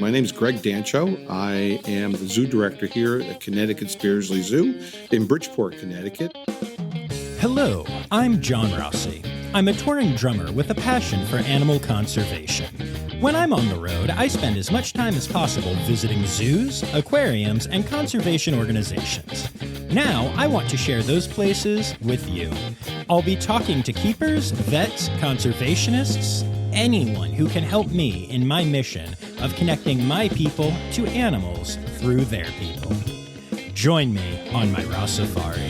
My name is Gregg Dancho. I am the zoo director here at Connecticut's Beardsley Zoo in Bridgeport, Connecticut. Hello, I'm John Rossi. I'm a touring drummer with a passion for animal conservation. When I'm on the road, I spend as much time as possible visiting zoos, aquariums, and conservation organizations. Now, I want to share those places with you. I'll be talking to keepers, vets, conservationists, anyone who can help me in my mission of connecting my people to animals through their people. Join me on my Rossifari.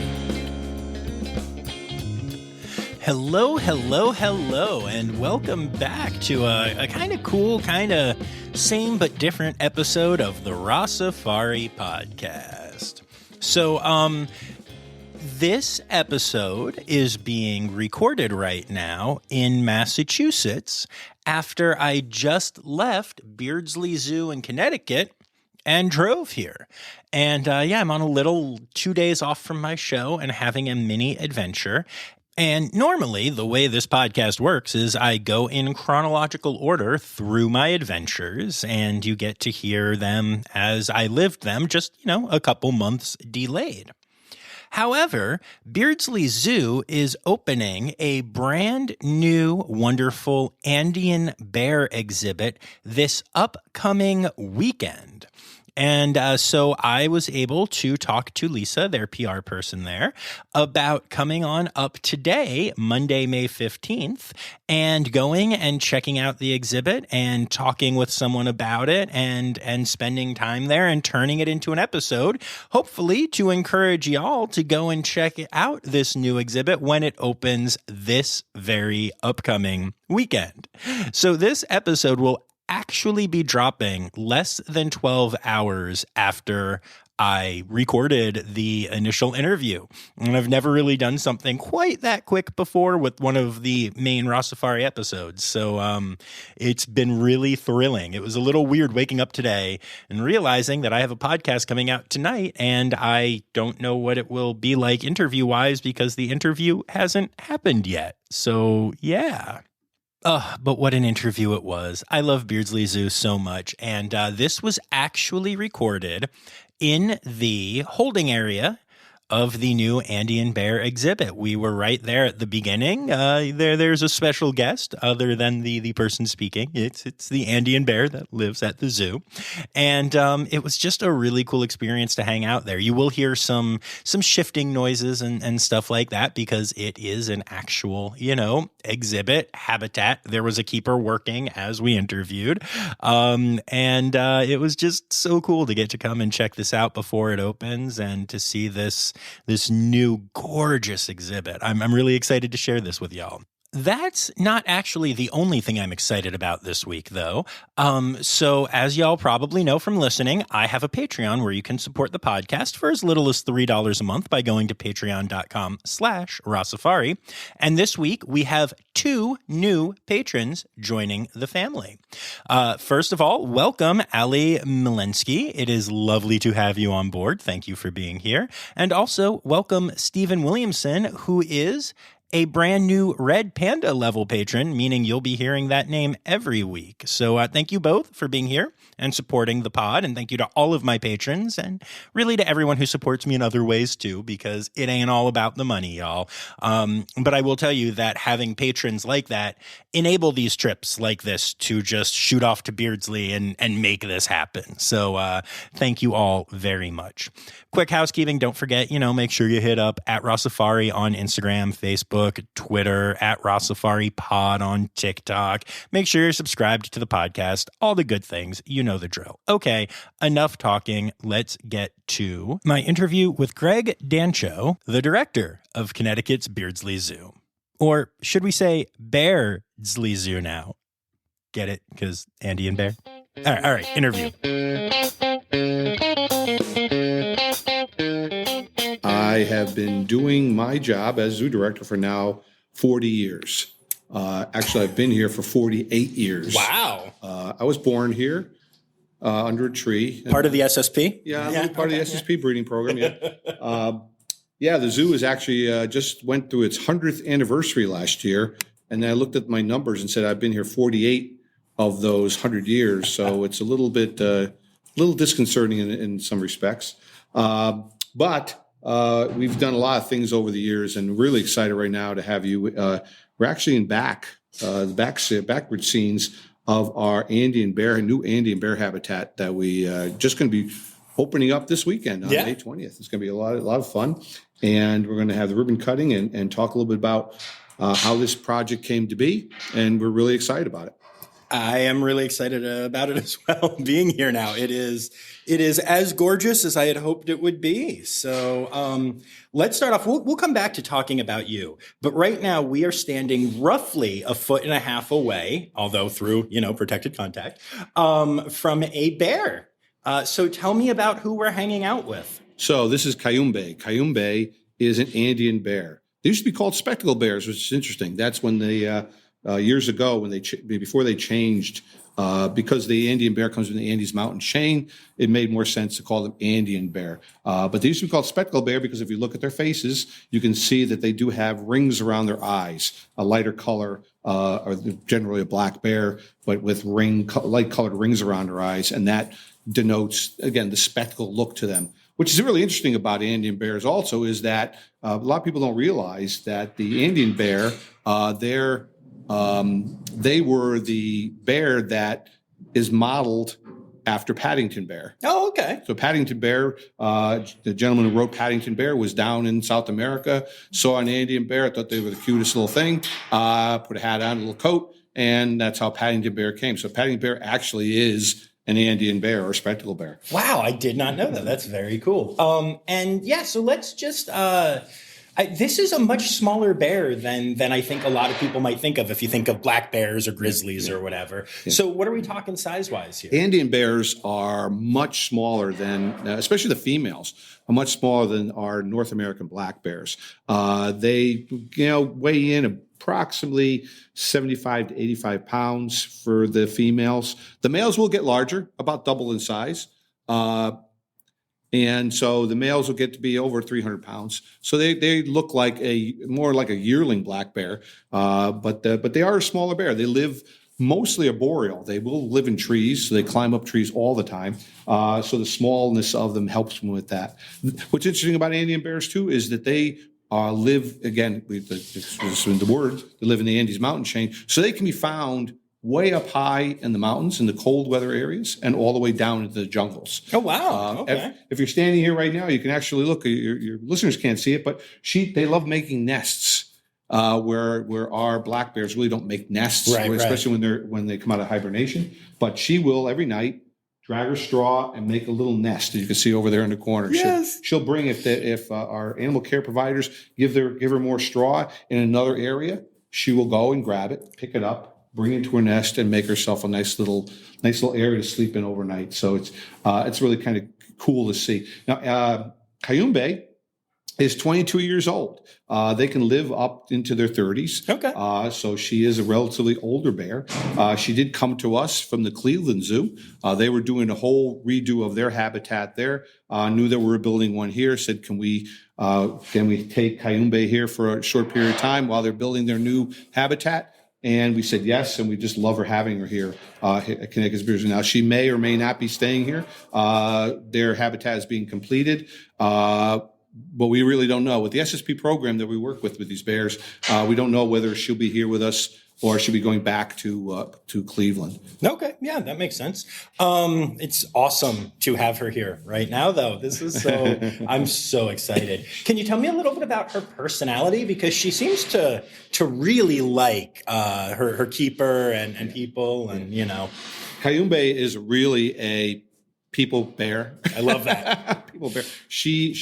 Hello, and welcome back to a kind of cool, kind of same but different episode of the Rossifari podcast. So, this episode is being recorded right now in Massachusetts after I just left Beardsley Zoo in Connecticut and drove here. And I'm on a little 2 days off from my show and having a mini adventure. And normally, the way this podcast works is I go in chronological order through my adventures, and you get to hear them as I lived them, just, a couple months delayed. However, Beardsley Zoo is opening a brand new, wonderful Andean bear exhibit this upcoming weekend. And so I was able to talk to Lisa, their PR person there, about coming on up today, Monday, May 15th, and going and checking out the exhibit and talking with someone about it and spending time there and turning it into an episode, hopefully to encourage y'all to go and check out this new exhibit when it opens this very upcoming weekend. So this episode will actually be dropping less than 12 hours after I recorded the initial interview. And I've never really done something quite that quick before with one of the main Rossifari episodes. So it's been really thrilling. It was a little weird waking up today and realizing that I have a podcast coming out tonight and I don't know what it will be like interview-wise because the interview hasn't happened yet. So yeah. But what an interview it was. I love Beardsley Zoo so much. And this was actually recorded in the holding area of the new Andean bear exhibit. We were right there at the beginning. There's a special guest other than the person speaking. It's the Andean bear that lives at the zoo. And it was just a really cool experience to hang out there. You will hear some shifting noises and stuff like that because it is an actual, exhibit habitat. There was a keeper working as we interviewed. And it was just so cool to get to come and check this out before it opens and to see this new gorgeous exhibit. I'm really excited to share this with y'all. That's not actually the only thing I'm excited about this week, though. So as y'all probably know from listening, I have a Patreon where you can support the podcast for as little as $3 a month by going to patreon.com/Rossifari. And this week, we have 2 new patrons joining the family. First of all, welcome, Ali Milensky. It is lovely to have you on board. Thank you for being here. And also, welcome Stephen Williamson, who is a brand new Red Panda level patron, meaning you'll be hearing that name every week. So thank you both for being here and supporting the pod. And thank you to all of my patrons and really to everyone who supports me in other ways too, because it ain't all about the money, y'all. But I will tell you that having patrons like that enable these trips like this to just shoot off to Beardsley and make this happen. So thank you all very much. Quick housekeeping. Don't forget, make sure you hit up at Rossifari on Instagram, Facebook, Twitter, at Rossifari Pod on TikTok. Make sure you're subscribed to the podcast. All the good things. You know the drill. Okay, enough talking. Let's get to my interview with Gregg Dancho, the director of Connecticut's Beardsley Zoo. Or should we say Beardsley Zoo now? Get it? Because Andean bear? All right, interview. I have been doing my job as zoo director for now 40 years. Actually, I've been here for 48 years. Wow. I was born here under a tree. Part of the SSP? Yeah, part of the SSP breeding program, yeah. The zoo is actually just went through its 100th anniversary last year. And then I looked at my numbers and said, I've been here 48 of those 100 years. So it's a little bit, little disconcerting in some respects. But we've done a lot of things over the years, and really excited right now to have you. We're actually in the backward scenes of our new Andean bear habitat that we just going to be opening up this weekend on May 20th. It's going to be a lot of fun, and we're going to have the ribbon cutting and talk a little bit about how this project came to be, and we're really excited about it. I am really excited about it as well. Being here now, it is as gorgeous as I had hoped it would be. So let's start off. We'll come back to talking about you, but right now we are standing roughly 1.5 feet away, although through protected contact, from a bear. So tell me about who we're hanging out with. So this is Cayumbe. Cayumbe is an Andean bear. They used to be called spectacle bears, which is interesting. That's when they years ago, when before they changed, because the Andean bear comes from the Andes mountain chain, it made more sense to call them Andean bear. But they used to be called spectacle bear because if you look at their faces, you can see that they do have rings around their eyes, a lighter color, or generally a black bear, but with light colored rings around their eyes, and that denotes again the spectacle look to them. Which is really interesting about Andean bears also is that a lot of people don't realize that the Andean bear, they were the bear that is modeled after Paddington Bear. Oh, okay. So Paddington Bear, the gentleman who wrote Paddington Bear was down in South America, saw an Andean bear, thought they were the cutest little thing, put a hat on, a little coat, and that's how Paddington Bear came. So Paddington Bear actually is an Andean bear or spectacle bear. Wow, I did not know that. That's very cool. So let's just this is a much smaller bear than I think a lot of people might think of if you think of black bears or grizzlies or whatever. Yeah. So what are we talking size-wise here? Andean bears are much smaller than, especially the females, are much smaller than our North American black bears. They weigh in approximately 75 to 85 pounds for the females. The males will get larger, about double in size. And so the males will get to be over 300 pounds. So they look like more like a yearling black bear, but they are a smaller bear. They live mostly arboreal. They will live in trees, so they climb up trees all the time. So the smallness of them helps them with that. What's interesting about Andean bears too is that they live, again, this is in the word, they live in the Andes mountain chain, so they can be found way up high in the mountains in the cold weather areas and all the way down into the jungles. Oh, wow. Okay. If you're standing here right now, you can actually look, your listeners can't see it, but they love making nests where our black bears really don't make nests, especially when they come out of hibernation. But she will every night drag her straw and make a little nest that you can see over there in the corner. Yes. She'll bring if our animal care providers give her more straw in another area, she will go and grab it, pick it up, bring it to her nest, and make herself a nice little area to sleep in overnight. So it's really kind of cool to see. Now, Cayumbe is 22 years old. They can live up into their 30s. Okay. So she is a relatively older bear. She did come to us from the Cleveland Zoo. They were doing a whole redo of their habitat there. Knew that we were building one here. Said, can we take Cayumbe here for a short period of time while they're building their new habitat? And we said yes, and we just love her having her here at Connecticut Beardsley. Now, she may or may not be staying here. Their habitat is being completed. But we really don't know. With the SSP program that we work with these bears, we don't know whether she'll be here with us or she'll be going back to Cleveland. Okay, yeah, that makes sense. It's awesome to have her here right now, though. I'm so excited. Can you tell me a little bit about her personality? Because she seems to really like her keeper and people, and Cayumbe is really a people bear. I love that. People bear. She,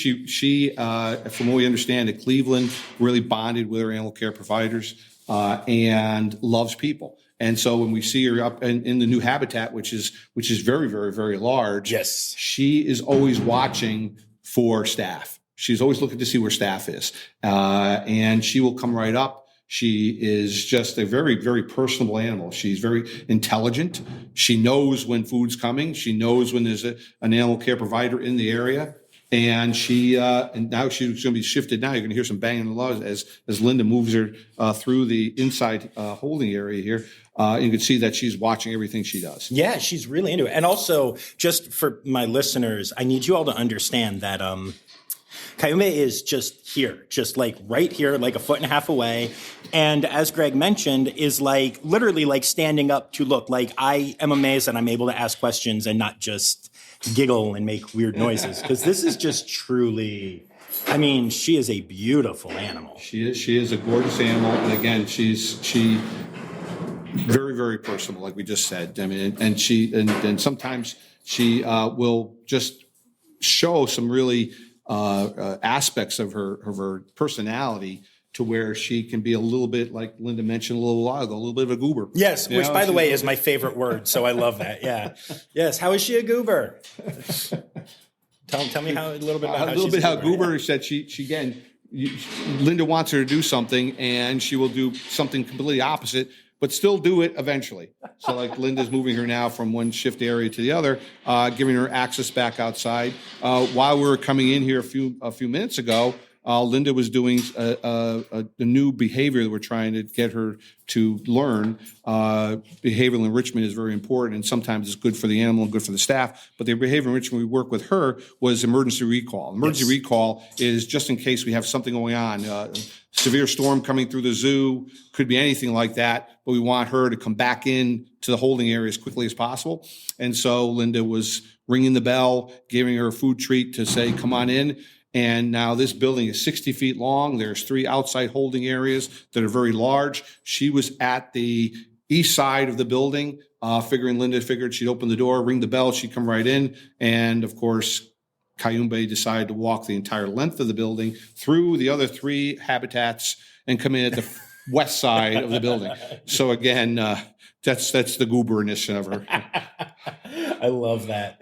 from what we understand, at Cleveland, really bonded with her animal care providers and loves people. And so when we see her up in the new habitat, which is very, very, very large, yes, she is always watching for staff. She's always looking to see where staff is, and she will come right up. She is just a very, very personable animal. She's very intelligent. She knows when food's coming. She knows when there's an animal care provider in the area. And and now she's going to be shifted. Now you're going to hear some banging on the laws as Linda moves her through the inside holding area here. You can see that she's watching everything she does. Yeah, she's really into it. And also, just for my listeners, I need you all to understand that Cayumbe is just here, just like right here, like a foot and a half away. And as Gregg mentioned, is like literally like standing up to look. Like, I am amazed that I'm able to ask questions and not just giggle and make weird noises, because this is just truly, I mean, she is a beautiful animal. She is a gorgeous animal. And again, she very, very personal, like we just said. I mean, and sometimes she will just show some really aspects of her personality, to where she can be a little bit, like Linda mentioned a little while ago, a little bit of a goober. Yes, which, by the way, is my favorite word. So I love that. Yeah. Yes. How is she a goober? Tell me a little bit about how goober. Said she again. Linda wants her to do something, and she will do something completely opposite, but still do it eventually. So, like, Linda's moving her now from one shift area to the other, giving her access back outside. While we were coming in here a few minutes ago, Linda was doing a new behavior that we're trying to get her to learn. Behavioral enrichment is very important, and sometimes it's good for the animal and good for the staff. But the behavioral enrichment we work with her was emergency recall. Emergency recall is just in case we have something going on. Severe storm coming through the zoo, could be anything like that, but we want her to come back in to the holding area as quickly as possible. And so Linda was ringing the bell, giving her a food treat to say, come on in. And now this building is 60 feet long. There's 3 outside holding areas that are very large. She was at the east side of the building, Linda figured she'd open the door, ring the bell, she'd come right in. And of course, Cayumbe decided to walk the entire length of the building through the other 3 habitats and come in at the west side of the building. So again, that's the gooberness of her. I love that.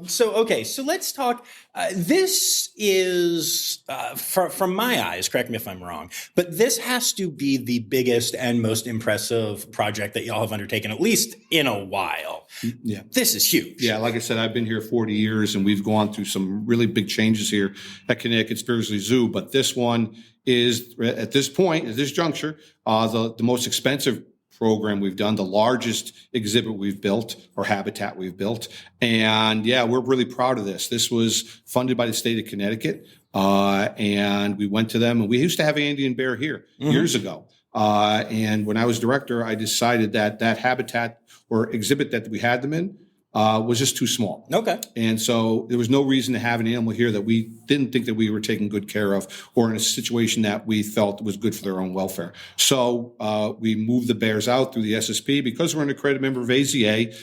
So let's talk. This is, from my eyes, correct me if I'm wrong, but this has to be the biggest and most impressive project that y'all have undertaken, at least in a while. Yeah. This is huge. Yeah, like I said, I've been here 40 years, and we've gone through some really big changes here at Connecticut's Beardsley Zoo, but this one is, at this point, at this juncture, the most expensive program we've done, the largest exhibit we've built or habitat we've built. And yeah, we're really proud of this. This was funded by the state of Connecticut. And we went to them, and we used to have an Andean bear here years ago. And when I was director, I decided that habitat or exhibit that we had them in was just too small. Okay. And so there was no reason to have an animal here that we didn't think that we were taking good care of, or in a situation that we felt was good for their own welfare. So we moved the bears out through the SSP. Because we're an accredited member of AZA,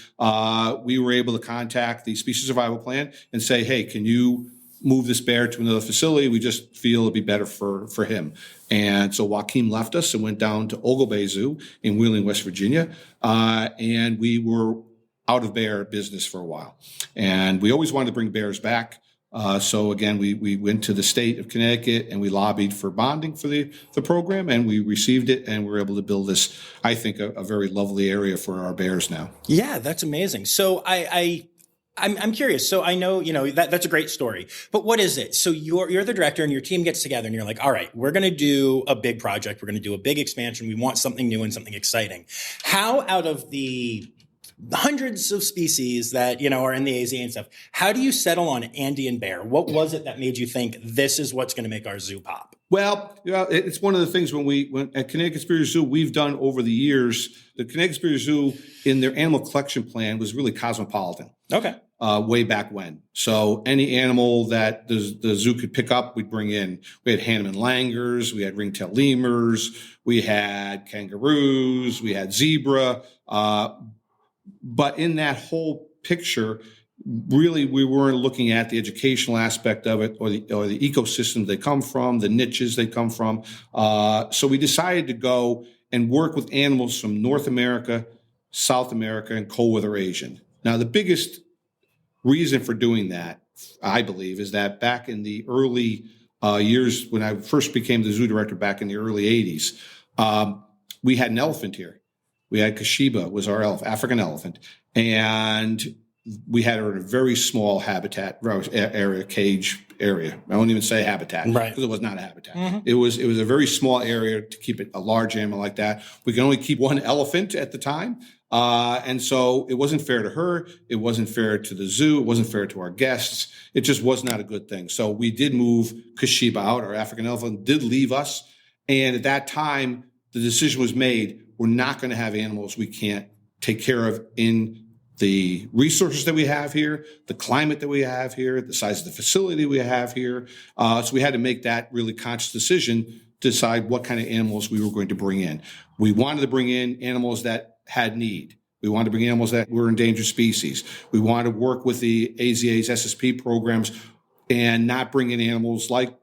we were able to contact the Species Survival Plan and say, hey, can you move this bear to another facility? We just feel it'd be better for him. And so Joaquin left us and went down to Beardsley Zoo in Wheeling, West Virginia. And we were out of bear business for a while. And we always wanted to bring bears back. So again, we went to the state of Connecticut and we lobbied for bonding for the program, and we received it, and we were able to build this, I think, a very lovely area for our bears now. Yeah, that's amazing. So I'm curious. So I know, that's a great story, but what is it? So you're the director, and your team gets together and you're like, all right, we're going to do a big project. We're going to do a big expansion. We want something new and something exciting. How, out of the hundreds of species that, are in the AZ and stuff, how do you settle on Andean bear? What was it that made you think this is what's going to make our zoo pop? Well, it's one of the things when at Connecticut Beardsley Zoo, we've done over the years. The Connecticut Beardsley Zoo, in their animal collection plan, was really cosmopolitan. Okay. Way back when. So any animal that the zoo could pick up, we'd bring in. We had Hanneman langurs, we had ring-tailed lemurs, we had kangaroos, we had zebra. But in that whole picture, really, we weren't looking at the educational aspect of it, or the ecosystem they come from, the niches they come from. So we decided to go and work with animals from North America, South America, and cold weather Asian. Now, the biggest reason for doing that, I believe, is that back in the early years, when I first became the zoo director back in the early 80s, we had an elephant here. We had Kashiba, was our African elephant. And we had her in a very small habitat area, cage area. I won't even say habitat, Right. because it was not a habitat. It was a very small area to keep it a large animal like that. We can only keep one elephant at the time. And so it wasn't fair to her. It wasn't fair to the zoo. It wasn't fair to our guests. It just was not a good thing. So we did move Kashiba out. Our African elephant did leave us. And at that time, the decision was made, we're not going to have animals we can't take care of in the resources that we have here, the climate that we have here, the size of the facility we have here. So we had to make that really conscious decision to decide what kind of animals we were going to bring in. We wanted to bring in animals that had need. We wanted to bring animals that were endangered species. We wanted to work with the AZA's SSP programs and not bring in animals like,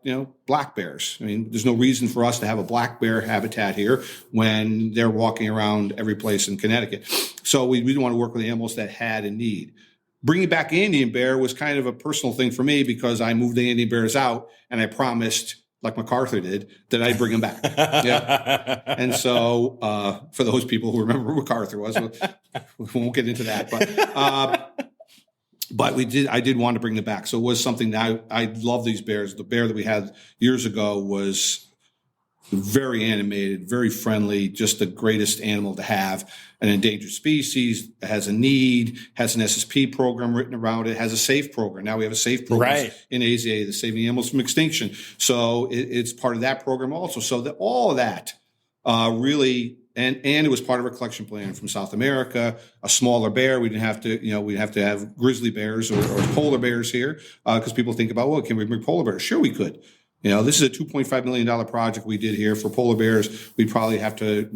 black bears. I mean, there's no reason for us to have a black bear habitat here when they're walking around every place in Connecticut. So we didn't want to work with animals that had a need. Bringing back Andean bear was kind of a personal thing for me because I moved the Andean bears out and I promised, like MacArthur did, that I'd bring them back. Yeah. And so for those people who remember who MacArthur was, we won't get into that. But I did want to bring them back. So it was something that I love these bears. The bear that we had years ago was very animated, very friendly, just the greatest animal to have. An endangered species, has a need, has an SSP program written around it, has a SAFE program. Now we have a SAFE program in AZA, the Saving Animals from Extinction. So it's part of that program also. So all of that really, and it was part of our collection plan from South America, a smaller bear. We didn't have to, we'd have to have grizzly bears or polar bears here because people think about, well, can we bring polar bears? Sure, we could. This is a $2.5 million project we did here for polar bears. We'd probably have to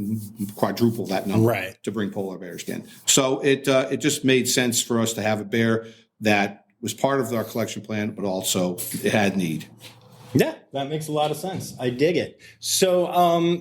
quadruple that number to bring polar bears in. So it just made sense for us to have a bear that was part of our collection plan, but also it had need. Yeah, that makes a lot of sense. I dig it. So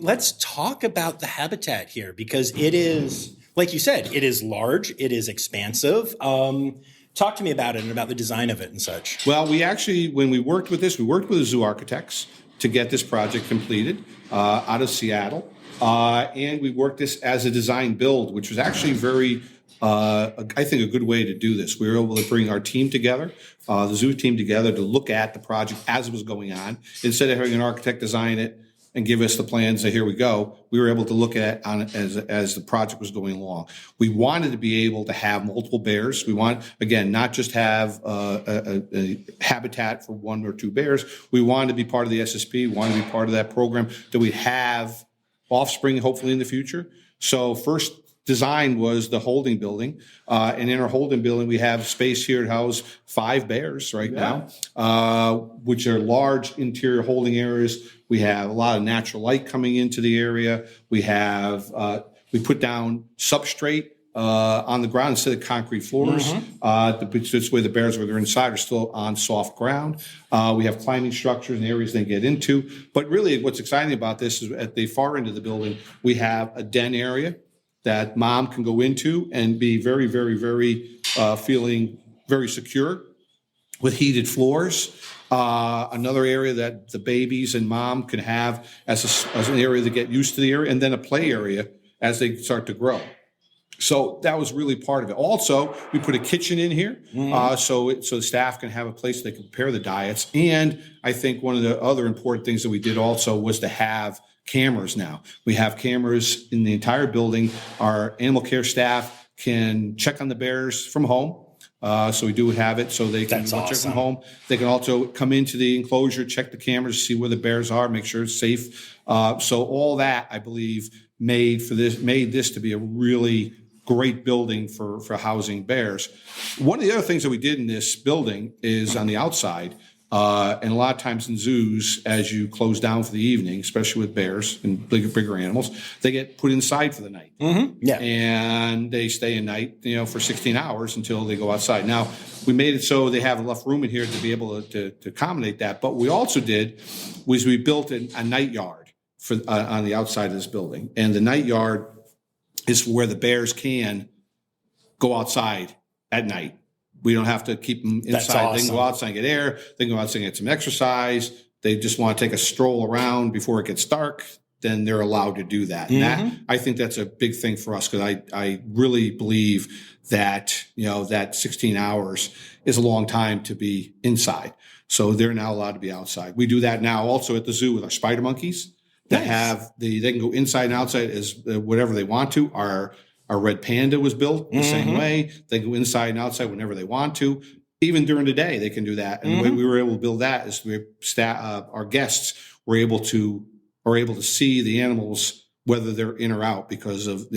let's talk about the habitat here because it is, like you said, it is large, it is expansive. Talk to me about it and about the design of it and such. Well, we actually, when we worked with this, we worked with the zoo architects to get this project completed out of Seattle. And we worked this as a design build, which was actually very, I think, a good way to do this. We were able to bring our team together, the zoo team together, to look at the project as it was going on. Instead of having an architect design it and give us the plans and here we go, we were able to look at it on as the project was going along. We wanted to be able to have multiple bears. We want, again, not just have a habitat for one or two bears. We wanted to be part of the SSP. We wanted to be part of that program, that we have offspring hopefully in the future. So first design was the holding building. And in our holding building, we have space here to house 5 bears now, which are large interior holding areas. We have a lot of natural light coming into the area. We have, we put down substrate on the ground instead of concrete floors. This way the bears, when they're inside, are still on soft ground. We have climbing structures and areas they get into. But really what's exciting about this is at the far end of the building, we have a den area that mom can go into and be very, very, very feeling very secure with heated floors. Another area that the babies and mom can have as an area to get used to the area, and then a play area as they start to grow. So that was really part of it. Also, we put a kitchen in here so staff can have a place they can prepare the diets. And I think one of the other important things that we did also was to have cameras now. We have cameras in the entire building. Our animal care staff can check on the bears from home. So we do have it so they can check from home. They can also come into the enclosure, check the cameras, see where the bears are, make sure it's safe. So all that, I believe, made this to be a really great building for housing bears. One of the other things that we did in this building is on the outside, and a lot of times in zoos, as you close down for the evening, especially with bears and bigger animals, they get put inside for the night. And they stay in night, for 16 hours until they go outside. Now, we made it so they have enough room in here to be able to accommodate that. But what we also did was we built a night yard for on the outside of this building. And the night yard is where the bears can go outside at night. We don't have to keep them inside. They can go outside and get air. They can go outside and get some exercise. They just want to take a stroll around before it gets dark. then they're allowed to do that. And that, I think that's a big thing for us, because I really believe that, that 16 hours is a long time to be inside. So they're now allowed to be outside. We do that now also at the zoo with our spider monkeys that they can go inside and outside as whatever they want to. Our red panda was built the same way. They go inside and outside whenever they want to. Even during the day, they can do that. And the way we were able to build that is our guests were able to see the animals, whether they're in or out, because of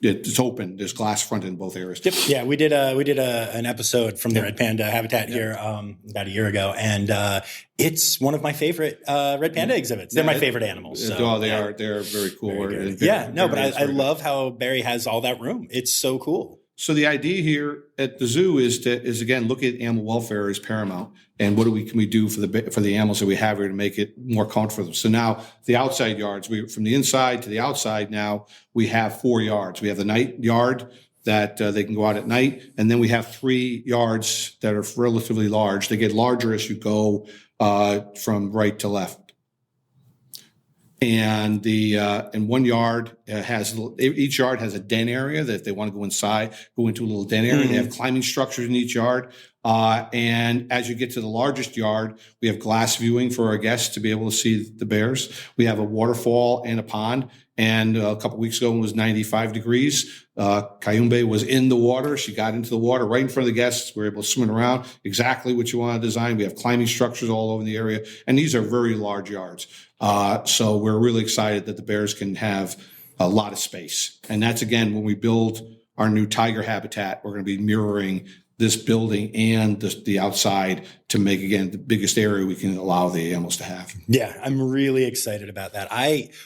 it's open. There's glass front in both areas. Yep. Yeah, we did an episode from the red panda habitat here about a year ago, and it's one of my favorite red panda exhibits. They're my favorite animals. So, they're very cool. But I love how Barry has all that room. It's so cool. So the idea here at the zoo is again, look at animal welfare as paramount, and what can we do for the animals that we have here to make it more comfortable. So now the outside yards, from the inside to the outside, now we have 4 yards. We have the night yard that they can go out at night, and then we have 3 yards that are relatively large. They get larger as you go from right to left. And one yard each yard has a den area that if they want to go inside, go into a little den area. They have climbing structures in each yard. And as you get to the largest yard, we have glass viewing for our guests to be able to see the bears. We have a waterfall and a pond. And a couple of weeks ago, when it was 95 degrees, Cayumbe was in the water. She got into the water right in front of the guests. We were able to swim around exactly what you want to design. We have climbing structures all over the area. And these are very large yards. So we're really excited that the bears can have a lot of space. And that's, again, when we build our new tiger habitat, we're going to be mirroring this building and the outside to make, again, the biggest area we can allow the animals to have. Yeah, I'm really excited about that.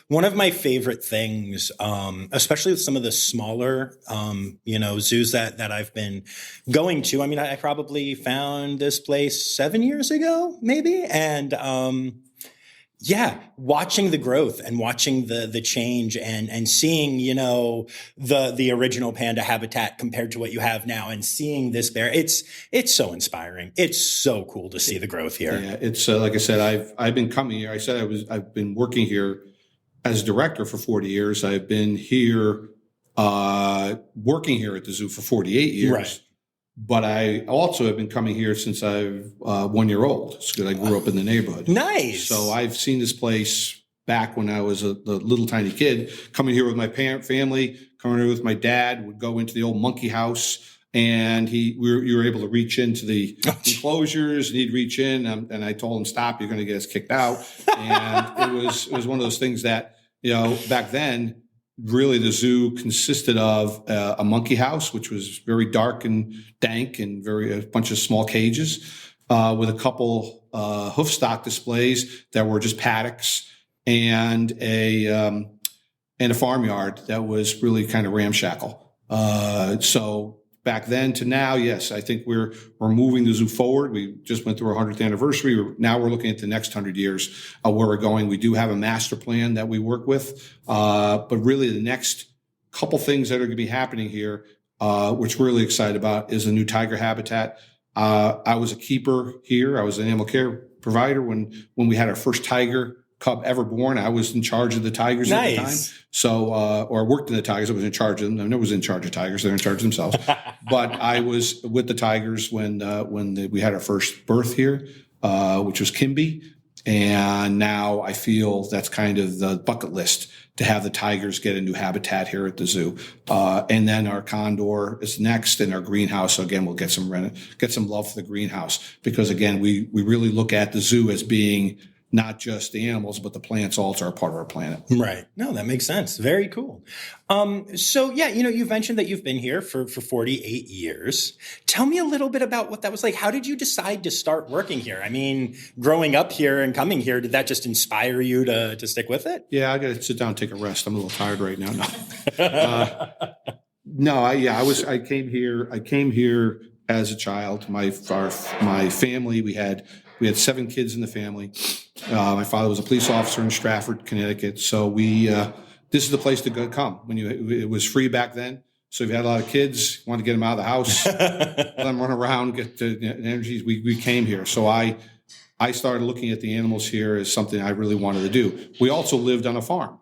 One of my favorite things, especially with some of the smaller, zoos that I've been going to. I mean, I probably found this place 7 years ago, maybe. And, watching the growth and watching the change and seeing, the original panda habitat compared to what you have now, and seeing this bear, it's so inspiring. It's so cool to see the growth here. Yeah, it's like I said, I've been coming here. I've been working here as director for 40 years. I've been here working here at the zoo for 48 years. Right. But I also have been coming here since I'm 1 year old, because I grew up in the neighborhood. Nice. So I've seen this place back when I was the little tiny kid, coming here with my family, coming here with my dad, would go into the old monkey house, and you were able to reach into the enclosures, and he'd reach in, and I told him, stop, you're going to get us kicked out. And it was one of those things that, back then, really the zoo consisted of a monkey house, which was very dark and dank, and a bunch of small cages with a couple hoof stock displays that were just paddocks, and a farmyard that was really kind of ramshackle. So back then to now, yes, I think we're moving the zoo forward. We just went through our 100th anniversary. Now we're looking at the next 100 years where we're going. We do have a master plan that we work with, but really the next couple things that are going to be happening here, which we're really excited about, is a new tiger habitat. I was a keeper here. I was an animal care provider when we had our first tiger cub ever born. I was in charge of the tigers at the time. So, or I worked in the tigers. I was in charge of them. I never was in charge of tigers. They're in charge of themselves. But I was with the tigers when we had our first birth here, which was Kimby. And now I feel that's kind of the bucket list to have the tigers get a new habitat here at the zoo. And then our condor is next, and our greenhouse. So again, we'll get some love for the greenhouse, because again, we really look at the zoo as being not just the animals, but the plants also are part of our planet. Right. No, that makes sense. Very cool. So yeah, you've mentioned that you've been here for 48 years. Tell me a little bit about what that was like. How did you decide to start working here? I mean, growing up here and coming here, did that just inspire you to stick with it? Yeah, I got to sit down and take a rest. I'm a little tired right now. I came here as a child. My family, we had 7 kids in the family. My father was a police officer in Stratford, Connecticut. So this is the place to come it was free back then. So if you had a lot of kids, wanted to get them out of the house, let them run around, get the energies. We came here. So I I started looking at the animals here as something I really wanted to do. We also lived on a farm.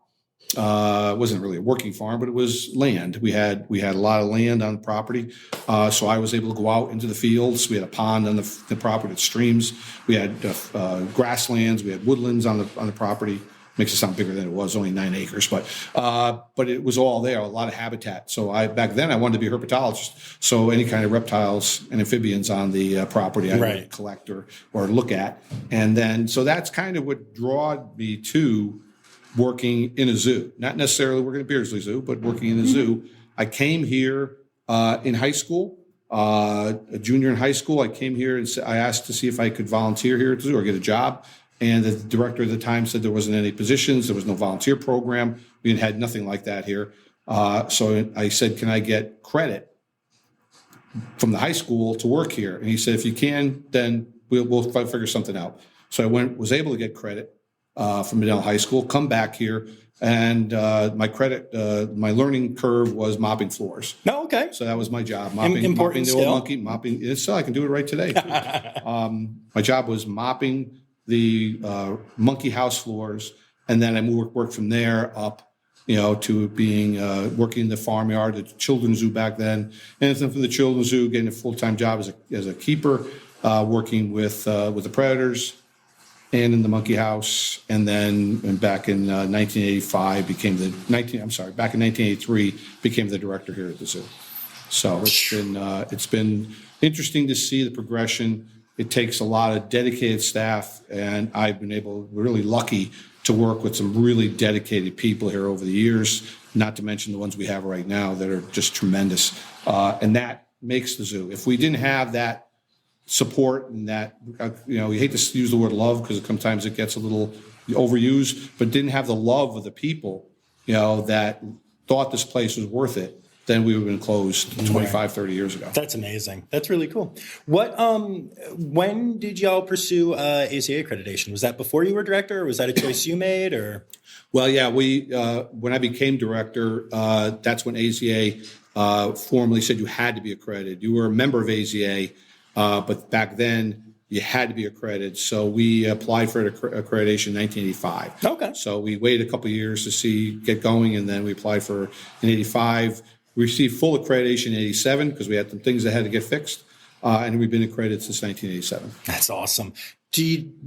It wasn't really a working farm, but it was land. We had a lot of land on the property, so I was able to go out into the fields. We had a pond on the property, streams. We had grasslands. We had woodlands on the property. Makes it sound bigger than it was, only 9 acres, but it was all there, a lot of habitat. So back then I wanted to be a herpetologist. So any kind of reptiles and amphibians on the property I would collect or look at. And then, so that's kind of what drawed me to working in a zoo, not necessarily working at Beardsley Zoo, but working in a zoo. I came here in high school, a junior in high school. I came here and I asked to see if I could volunteer here at the zoo or get a job. And the director at the time said there wasn't any positions. There was no volunteer program. We had nothing like that here. So I said, can I get credit from the high school to work here? And he said, if you can, then we'll figure something out. So I was able to get credit from Middle High School, come back here. And my learning curve was mopping floors. Oh, okay. So that was my job, mopping the old monkey, mopping. It's I can do it right today. My job was mopping the monkey house floors, and then I worked from there up, to being working in the farmyard, the children's zoo back then, and then from the children's zoo, getting a full-time job as a keeper, working with the predators, and in the monkey house, and then back in 1983 became the director here at the zoo. So it's been interesting to see the progression. It takes a lot of dedicated staff, and I've been really lucky to work with some really dedicated people here over the years, not to mention the ones we have right now that are just tremendous. And that makes the zoo. If we didn't have that support and that, you hate to use the word love because sometimes it gets a little overused, but didn't have the love of the people, that thought this place was worth it, then we would have been closed 25, 30 years ago. That's amazing. That's really cool. When did y'all pursue AZA accreditation? Was that before you were director, or was that a choice you made, or? Well, yeah, when I became director, that's when AZA formally said you had to be accredited. You were a member of AZA, but back then you had to be accredited. So we applied for accreditation in 1985. Okay. So we waited a couple of years to get going, and then we applied for in 85. We received full accreditation in 87 because we had some things that had to get fixed. And we've been accredited since 1987. That's awesome.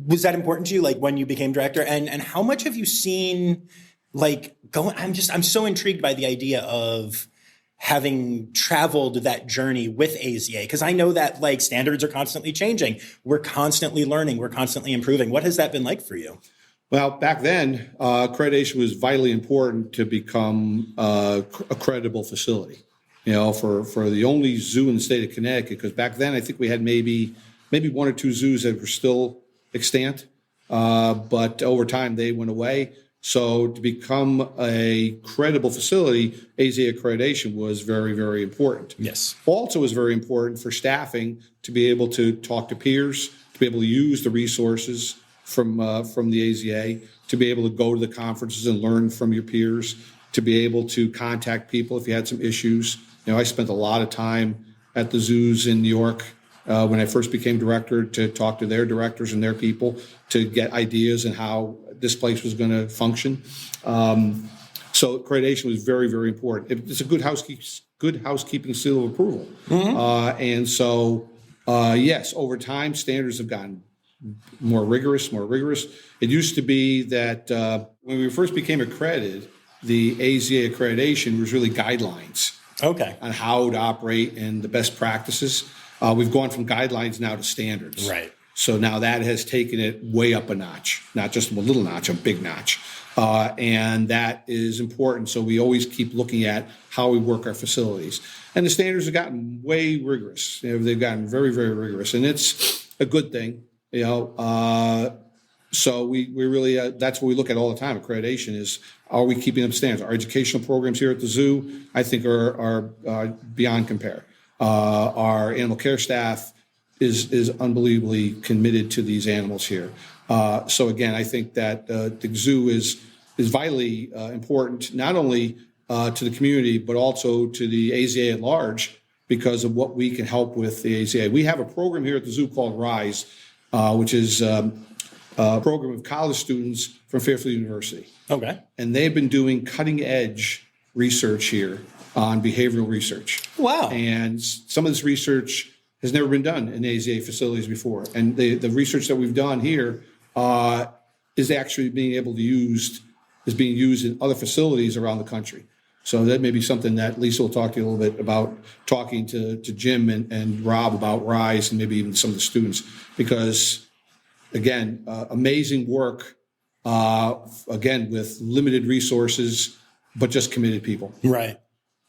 Was that important to you, like when you became director? And how much have you seen, I'm so intrigued by the idea of having traveled that journey with AZA, because I know that standards are constantly changing. We're constantly learning. We're constantly improving. What has that been like for you? Well, back then, accreditation was vitally important to become a credible facility, for the only zoo in the state of Connecticut, because back then I think we had maybe one or two zoos that were still extant, but over time they went away. So to become a credible facility, AZA accreditation was very, very important. Yes. Also was very important for staffing to be able to talk to peers, to be able to use the resources from the AZA, to be able to go to the conferences and learn from your peers, to be able to contact people if you had some issues. I spent a lot of time at the zoos in New York when I first became director to talk to their directors and their people to get ideas on how this place was going to function. So accreditation was very, very important. It's a good housekeeping seal of approval. Mm-hmm. And so, yes, over time, standards have gotten more rigorous. It used to be that when we first became accredited, the AZA accreditation was really guidelines on how to operate and the best practices. We've gone from guidelines now to standards. Right. So now that has taken it way up a notch, not just a little notch, a big notch. And that is important. So we always keep looking at how we work our facilities. And the standards have gotten way rigorous. They've gotten very, very rigorous. And it's a good thing. So we really, that's what we look at all the time. Accreditation is, are we keeping up standards? Our educational programs here at the zoo, I think, are beyond compare. Our animal care staff is unbelievably committed to these animals here. So again, I think that the zoo is vitally important, not only to the community, but also to the AZA at large, because of what we can help with the AZA. We have a program here at the zoo called RISE, which is a program of college students from Fairfield University. Okay. And they've been doing cutting edge research here on behavioral research. Wow. And some of this research has never been done in AZA facilities before. And the research that we've done here is actually being used in other facilities around the country. So that may be something that Lisa will talk to you a little bit about, talking to Jim and Rob about RISE and maybe even some of the students, because again, amazing work, again, with limited resources, but just committed people. Right.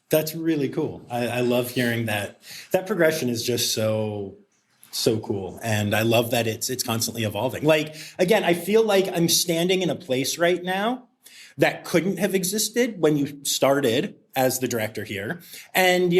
That's really cool. I love hearing that. That progression is just so cool. And I love that it's constantly evolving. Like, again, I feel like I'm standing in a place right now that couldn't have existed when you started as the director here, and,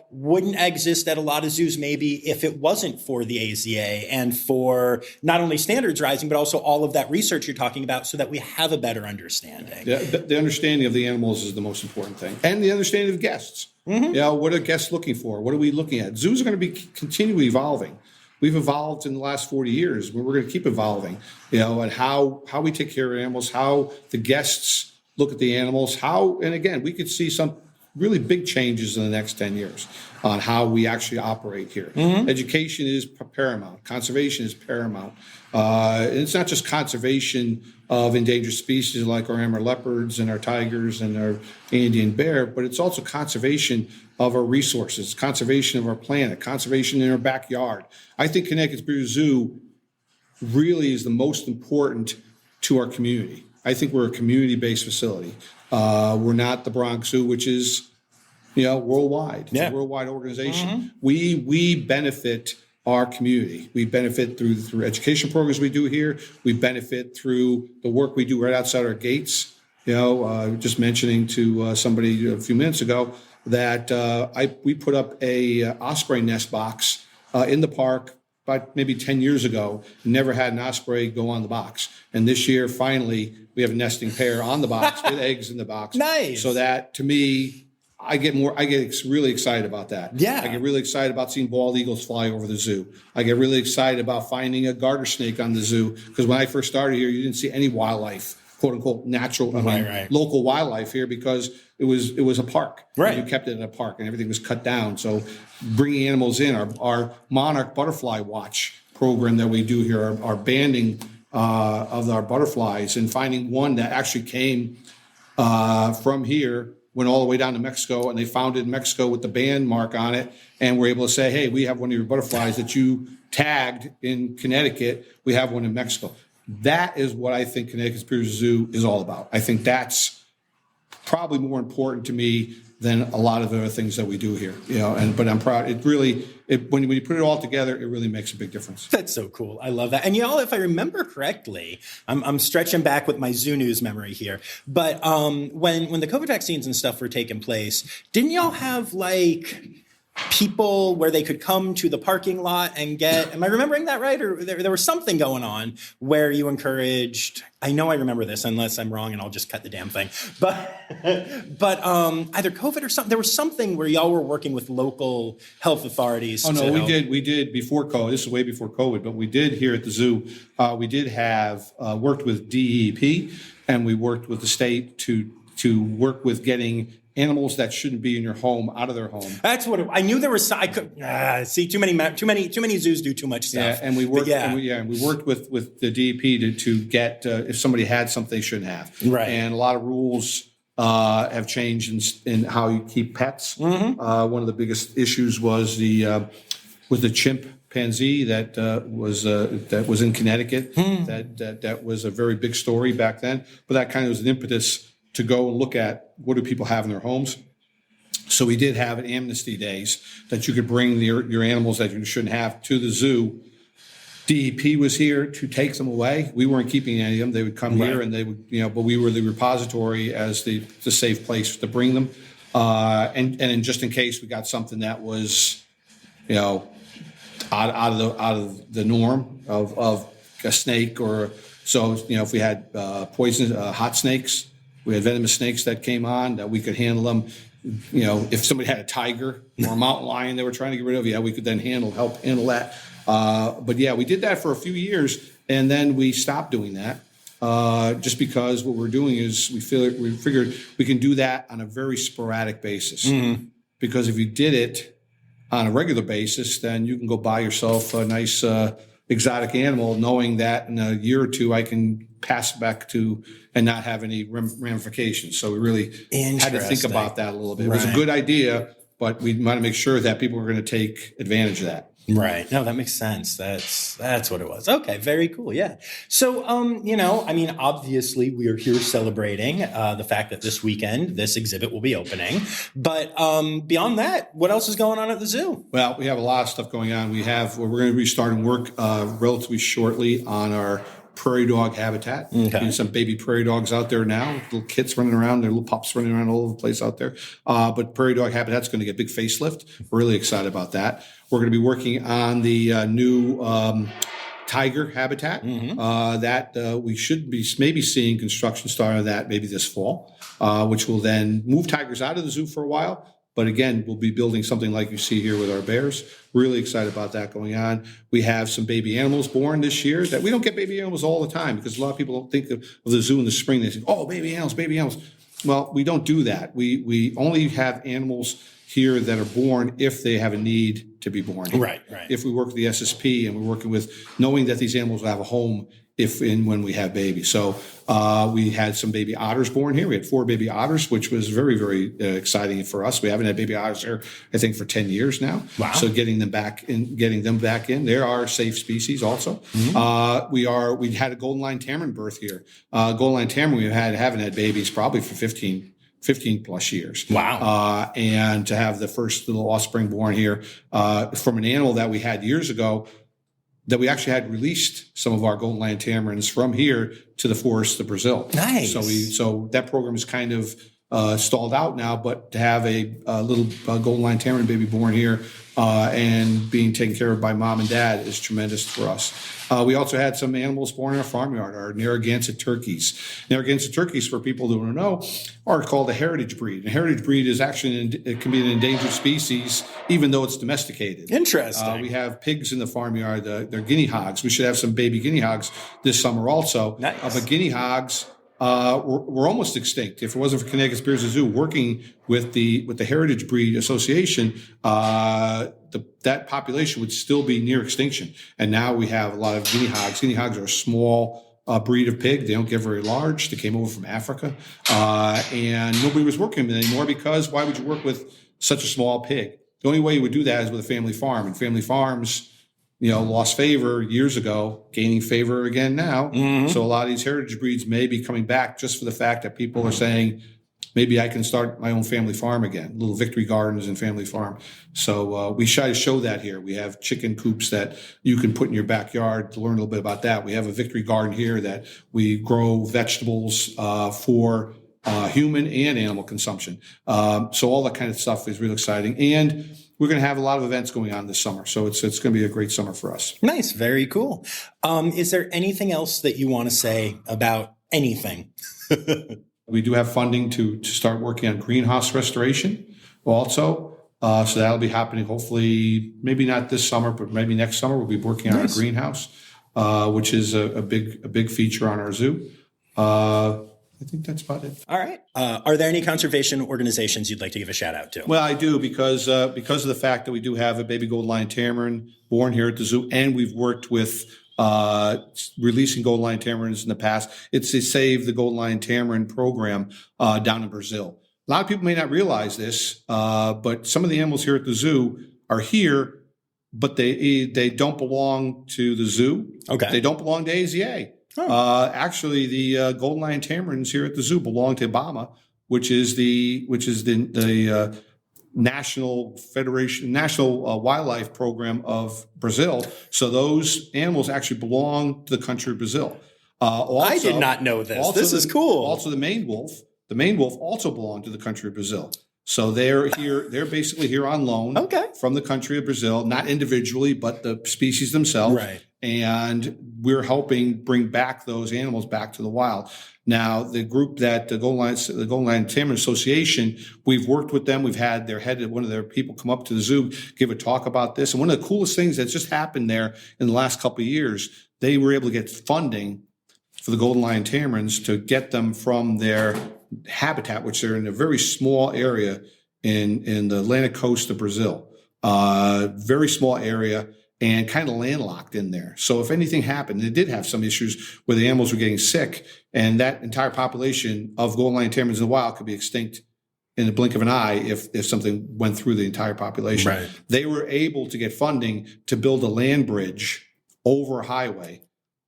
wouldn't exist at a lot of zoos maybe if it wasn't for the AZA and for not only standards rising, but also all of that research you're talking about, so that we have a better understanding. The understanding of the animals is the most important thing, and the understanding of guests. Mm-hmm. What are guests looking for? What are we looking at? Zoos are going to be continually evolving. We've evolved in the last 40 years. We're going to keep evolving, and how we take care of animals, how the guests look at the animals, and again, we could see some really big changes in the next 10 years on how we actually operate here. Mm-hmm. Education is paramount. Conservation is paramount. And it's not just conservation of endangered species like our hammer leopards and our tigers and our Andean bear, but it's also conservation of our resources, conservation of our planet, conservation in our backyard. I think Connecticut's Beardsley Zoo really is the most important to our community. I think we're a community-based facility. We're not the Bronx Zoo, which is, worldwide. It's a worldwide organization. Mm-hmm. We benefit our community. We benefit through education programs we do here. We benefit through the work we do right outside our gates. Just mentioning to somebody a few minutes ago that we put up a osprey nest box in the park about maybe 10 years ago. Never had an osprey go on the box. And this year, finally, we have a nesting pair on the box with eggs in the box. Nice. So that, to me, I get really excited about that. Yeah. I get really excited about seeing bald eagles fly over the zoo. I get really excited about finding a garter snake on the zoo, because when I first started here, you didn't see any wildlife, quote unquote, natural, local wildlife here, because it was a park. Right. You kept it in a park and everything was cut down. So bringing animals in, our monarch butterfly watch program that we do here, our banding of our butterflies, and finding one that actually came from here, went all the way down to Mexico, and they found it in Mexico with the band mark on it, and we're able to say, hey, we have one of your butterflies that you tagged in Connecticut. We have one in Mexico. That is what I think Connecticut's Beardsley Zoo is all about. I think that's probably more important to me than a lot of the other things that we do here. But I'm proud. It really, when you put it all together, it really makes a big difference. That's so cool. I love that. And if I remember correctly, I'm stretching back with my Zoo News memory here, but when the COVID vaccines and stuff were taking place, didn't y'all have people where they could come to the parking lot and am I remembering that right? Or there was something going on where you encouraged, I know I remember this, unless I'm wrong and I'll just cut the damn thing. But either COVID or something, there was something where y'all were working with local health authorities. Oh no, we did before COVID. This is way before COVID, but we did here at the zoo. We did have worked with DEP, and we worked with the state to work with getting animals that shouldn't be in your home out of their home. That's what I knew. There was. I could see too many zoos do too much stuff. Yeah, and we worked. We worked with the DEP to get if somebody had something they shouldn't have. Right. And a lot of rules have changed in how you keep pets. Mm-hmm. One of the biggest issues was the chimpanzee that was in Connecticut. That was a very big story back then. But that kind of was an impetus to go and look at what do people have in their homes. So we did have an amnesty days that you could bring your animals that you shouldn't have to the zoo. DEP was here to take them away. We weren't keeping any of them. They would come here and they would, but we were the repository as the safe place to bring them. And just in case we got something that was, out of the norm of a snake, or so, if we had poison hot snakes, we had venomous snakes that came on that we could handle them. If somebody had a tiger or a mountain lion they were trying to get rid of, we could then help handle that. But yeah, we did that for a few years, and then we stopped doing that. Just because what we're doing is we figured we can do that on a very sporadic basis. Because if you did it on a regular basis, then you can go buy yourself a nice exotic animal, knowing that in a year or two I can pass it back to and not have any ramifications. So we really had to think about that a little bit. It was a good idea, but we want to make sure that people were going to take advantage of that. Right. No, that makes sense. That's what it was. Okay. Very cool. Yeah. So, obviously we are here celebrating the fact that this weekend this exhibit will be opening. But beyond that, what else is going on at the zoo? Well, we have a lot of stuff going on. We're going to be starting work relatively shortly on our prairie dog habitat. There's some baby prairie dogs out there now, little kits running around, their little pups running around all over the place out there. But prairie dog habitat's going to get a big facelift. We're really excited about that. We're going to be working on the new tiger habitat that we should be maybe seeing construction start of that maybe this fall, which will then move tigers out of the zoo for a while. But again, we'll be building something like you see here with our bears. Really excited about that going on. We have some baby animals born this year that we don't get baby animals all the time because a lot of people don't think of the zoo in the spring. They say, oh, baby animals, baby animals. Well, we don't do that. We only have animals here that are born if they have a need to be born here. Right. If we work with the SSP and we're working with knowing that these animals will have a home if and when we have babies. So we had some baby otters born here. We had 4 baby otters, which was very, very exciting for us. We haven't had baby otters here, I think, for 10 years now. Wow. So getting them back in, they are safe species also. We had a golden line tamarin birth here. Golden line tamarin, we haven't had babies probably for 15 plus years. Wow. And to have the first little offspring born here from an animal that we had years ago, that we actually had released some of our golden line tamarins from here to the forests of Brazil. Nice. So that program is kind of stalled out now, but to have a little golden line tamarin baby born here and being taken care of by mom and dad is tremendous for us. We also had some animals born in our farmyard, our Narragansett turkeys. Narragansett turkeys, for people who don't know, are called a heritage breed. A heritage breed is actually, it can be an endangered species, even though it's domesticated. Interesting. We have pigs in the farmyard. They're guinea hogs. We should have some baby guinea hogs this summer also. Nice. But guinea hogs were almost extinct. If it wasn't for Connecticut Beardsley Zoo working with the Heritage Breed Association, that population would still be near extinction. And now we have a lot of guinea hogs. Guinea hogs are a small breed of pig. They don't get very large. They came over from Africa, and nobody was working with them anymore because why would you work with such a small pig? The only way you would do that is with a family farm, and family farms, lost favor years ago, gaining favor again now. So a lot of these heritage breeds may be coming back just for the fact that people are saying, maybe I can start my own family farm again, little victory gardens and family farm. So we try to show that here. We have chicken coops that you can put in your backyard to learn a little bit about that. We have a victory garden here that we grow vegetables for human and animal consumption. So all that kind of stuff is really exciting. And we're going to have a lot of events going on this summer. So it's going to be a great summer for us. Nice. Very cool. Is there anything else that you want to say about anything? We do have funding to start working on greenhouse restoration also. So that'll be happening hopefully, maybe not this summer, but maybe next summer. We'll be working on a greenhouse, which is a big feature on our zoo. I think that's about it. All right. Are there any conservation organizations you'd like to give a shout out to? Well, I do because of the fact that we do have a baby golden lion tamarin born here at the zoo, and we've worked with releasing golden lion tamarins in the past. It's the Save the Golden Lion Tamarin program down in Brazil. A lot of people may not realize this, but some of the animals here at the zoo are here, but they don't belong to the zoo. Okay. They don't belong to AZA. Actually, the golden lion tamarins here at the zoo belong to IBAMA, which is the national wildlife program of Brazil. So those animals actually belong to the country of Brazil. I did not know this. This is cool. Also, the Maned wolf also belonged to the country of Brazil. So they're here. They're basically here on loan from the country of Brazil, not individually, but the species themselves. Right. and we're helping bring back those animals back to the wild. Now, the group that the Golden Lion Tamarin Association, we've worked with them. We've had their head, one of their people come up to the zoo, give a talk about this. And one of the coolest things that's just happened there in the last couple of years, they were able to get funding for the Golden Lion Tamarins to get them from their habitat, which they're in a very small area in the Atlantic coast of Brazil. Very small area and kind of landlocked in there. So if anything happened, they did have some issues where the animals were getting sick, and that entire population of Golden Lion Tamarins in the wild could be extinct in the blink of an eye if something went through the entire population. Right. They were able to get funding to build a land bridge over a highway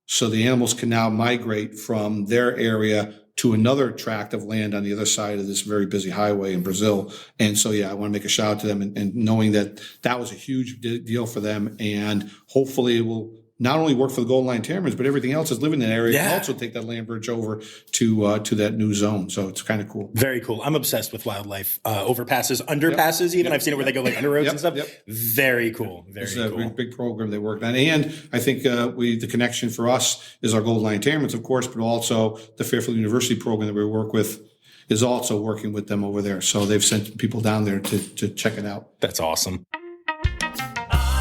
so the animals can now migrate from their area to another tract of land on the other side of this very busy highway in Brazil. And so, I want to make a shout out to them and knowing that that was a huge deal for them. And hopefully it will not only work for the Golden Lion Tamarins, but everything else that's living in that area can also take that land bridge over to that new zone. So it's kind of cool. Very cool. I'm obsessed with wildlife overpasses, underpasses even. I've seen it where they go like under roads and stuff. Very cool. Very cool. It's a big program they worked on. And I think the connection for us is our Golden Lion Tamarins, of course, but also the Fairfield University program that we work with is also working with them over there. So they've sent people down there to check it out. That's awesome.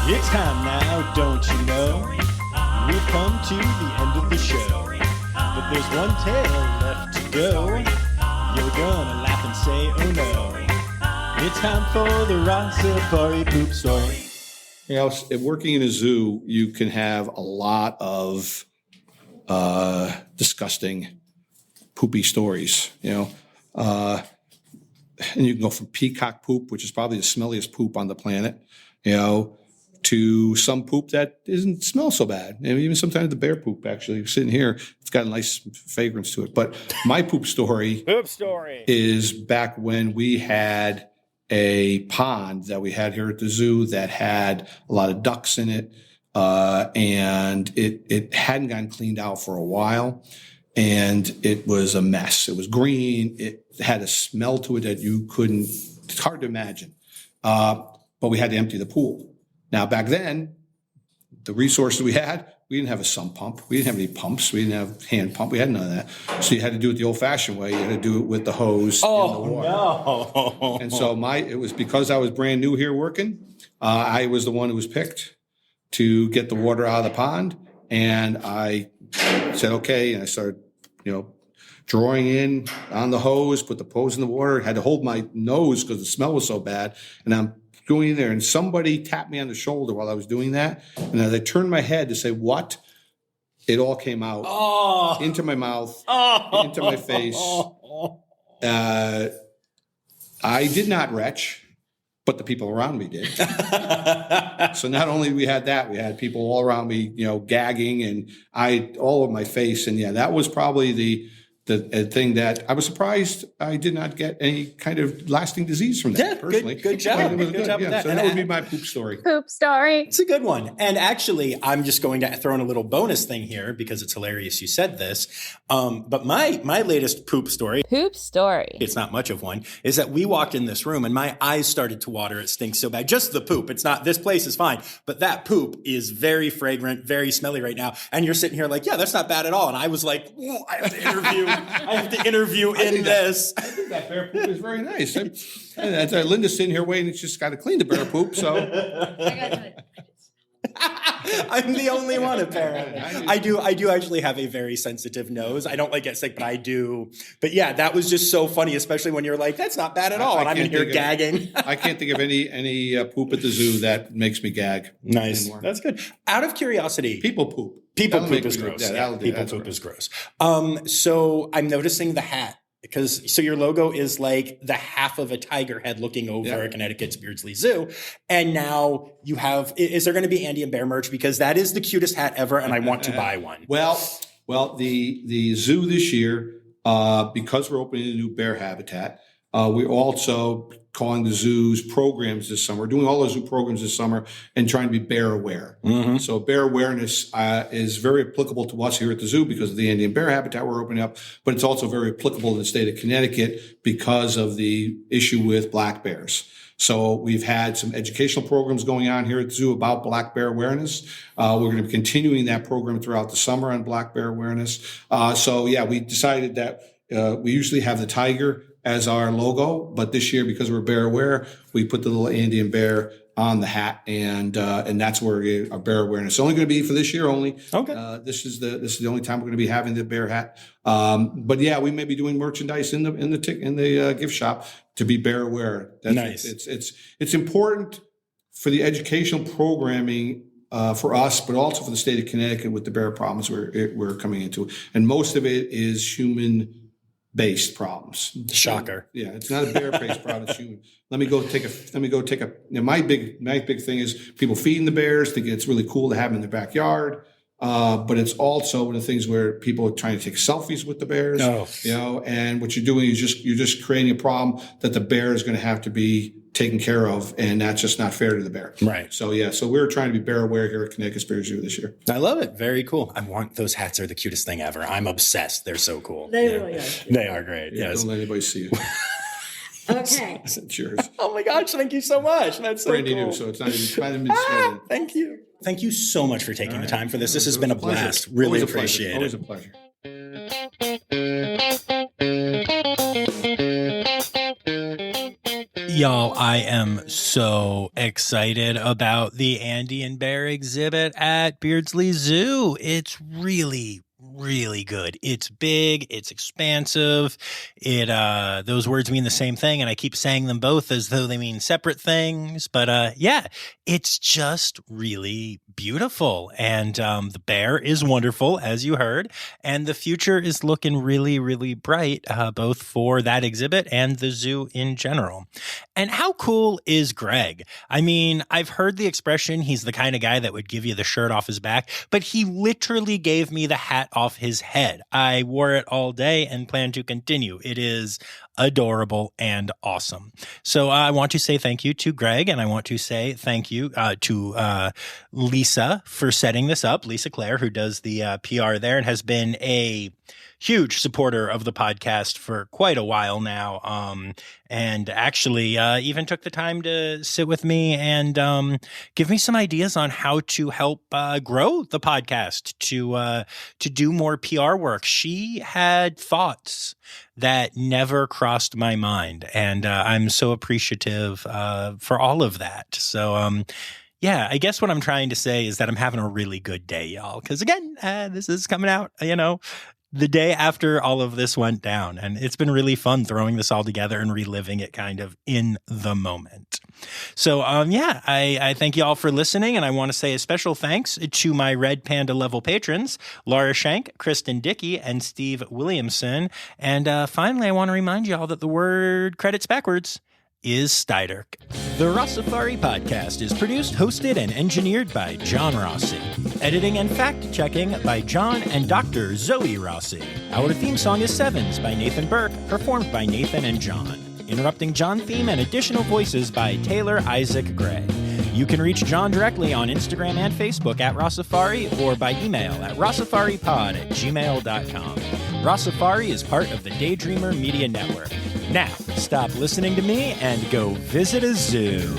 It's time now, don't you know? We've come to the end of the show, but there's one tale left to go. You're gonna laugh and say, oh no. It's time for the Rossifari poop story. Working in a zoo, you can have a lot of disgusting, poopy stories, and you can go from peacock poop, which is probably the smelliest poop on the planet, to some poop that doesn't smell so bad. And even sometimes the bear poop, actually, sitting here, it's got a nice fragrance to it. But my poop story is back when we had a pond that we had here at the zoo that had a lot of ducks in it. And it hadn't gotten cleaned out for a while. And it was a mess. It was green. It had a smell to it that it's hard to imagine. But we had to empty the pool. Now, back then, the resources we didn't have a sump pump. We didn't have any pumps. We didn't have hand pump. We had none of that. So you had to do it the old-fashioned way. You had to do it with the hose in the water. No. And so it was because I was brand new here working, I was the one who was picked to get the water out of the pond. And I said, okay, and I started, drawing in on the hose, put the hose in the water, had to hold my nose because the smell was so bad. And I'm going in there, and somebody tapped me on the shoulder while I was doing that. And as I turned my head to say, what? It all came out into my mouth, into my face. I did not retch, but the people around me did. So not only we had that, we had people all around me, gagging, and all over my face. And that was probably the thing that I was surprised I did not get any kind of lasting disease from that, personally. Good job. Good job with that. So that would be my poop story. Poop story. It's a good one. And actually, I'm just going to throw in a little bonus thing here because it's hilarious you said this. But my latest poop story, it's not much of one, is that we walked in this room and my eyes started to water. It stinks so bad. Just the poop. It's not, this place is fine. But that poop is very fragrant, very smelly right now. And you're sitting here like, that's not bad at all. And I was like, I have to interview in this. I think that bear poop is very nice. Linda's sitting here waiting. She's just got to clean the bear poop. So I'm the only one, apparently. I do actually have a very sensitive nose. I don't get sick, but I do. But that was just so funny, especially when you're like, that's not bad at all. And I'm in here gagging. I can't think of any poop at the zoo that makes me gag. Nice. Anymore. That's good. Out of curiosity. People poop. People poop is gross. People poop is gross. So I'm noticing the hat. So your logo is like the half of a tiger head looking over Connecticut's Beardsley Zoo. And now you have, is there going to be Andean bear merch? Because that is the cutest hat ever, and I want to buy one. Well, the zoo this year, because we're opening a new bear habitat, we're also calling the zoo's programs this summer. We're doing all the zoo programs this summer and trying to be bear aware. So bear awareness is very applicable to us here at the zoo because of the Andean bear habitat we're opening up, but it's also very applicable to the state of Connecticut because of the issue with black bears. So we've had some educational programs going on here at the zoo about black bear awareness. We're going to be continuing that program throughout the summer on black bear awareness. We decided that we usually have the tiger as our logo, but this year, because we're bear aware, we put the little Andean bear on the hat, and that's where our bear awareness. It's only going to be for this year only. Okay. This is the only time we're going to be having the bear hat. But yeah, we may be doing merchandise in the gift shop to be bear aware. Nice. It's important for the educational programming for us, but also for the state of Connecticut with the bear problems we're coming into, and most of it is human-based problems. Shocker. Yeah, it's not a bear-based problem. It's human. Let me go take a. My big thing is people feeding the bears, think it's really cool to have them in their backyard. But it's also one of the things where people are trying to take selfies with the bears. And what you're doing is you're just creating a problem that the bear is going to have to be taken care of, and that's just not fair to the bear. Right. So we're trying to be bear aware here at Connecticut Bear Zoo this year. I love it. Very cool. I want those hats. Are the cutest thing ever. I'm obsessed. They're so cool. They really are. They are great. Yeah, Yes. don't let anybody see it. Okay. It's yours. Oh my gosh! Thank you so much. That's so Brandy cool. knew, so it's not even been sweated. Thank you. Thank you so much for taking the time for this. This has been a pleasure. blast. Really Always a pleasure. appreciate Always it. a pleasure. Y'all, I am so excited about the Andean bear exhibit at Beardsley Zoo. It's really good. It's big, it's expansive. Those words mean the same thing, and I keep saying them both as though they mean separate things. But it's just really beautiful. And the bear is wonderful, as you heard. And the future is looking really bright, both for that exhibit and the zoo in general. And how cool is Gregg? I mean, I've heard the expression, he's the kind of guy that would give you the shirt off his back, but he literally gave me the hat off his head. I wore it all day and plan to continue. It is adorable and awesome. So I want to say thank you to Gregg, and I want to say thank you to Lisa for setting this up, Lisa Claire, who does the PR there and has been a huge supporter of the podcast for quite a while now, and actually even took the time to sit with me and give me some ideas on how to help grow the podcast, to do more PR work. She had thoughts that never crossed my mind, and I'm so appreciative for all of that. So I guess what I'm trying to say is that I'm having a really good day, y'all, because again, this is coming out, the day after all of this went down. And it's been really fun throwing this all together and reliving it kind of in the moment. So, I thank you all for listening. And I want to say a special thanks to my Red Panda level patrons, Laura Schenk, Kristen Dickey, and Steve Williamson. And finally, I want to remind you all that the word credits backwards is Steiderk. The Rossifari podcast is produced, hosted, and engineered by John Rossi. Editing and fact-checking by John and Dr. Zoe Rossi. Our theme song is Sevens by Nathan Burke, performed by Nathan and John. Interrupting John theme and additional voices by Taylor Isaac Gray. You can reach John directly on Instagram and Facebook at Rossifari or by email at rossifaripod@gmail.com. Rossifari is part of the Daydreamer Media Network. Now, stop listening to me and go visit a zoo.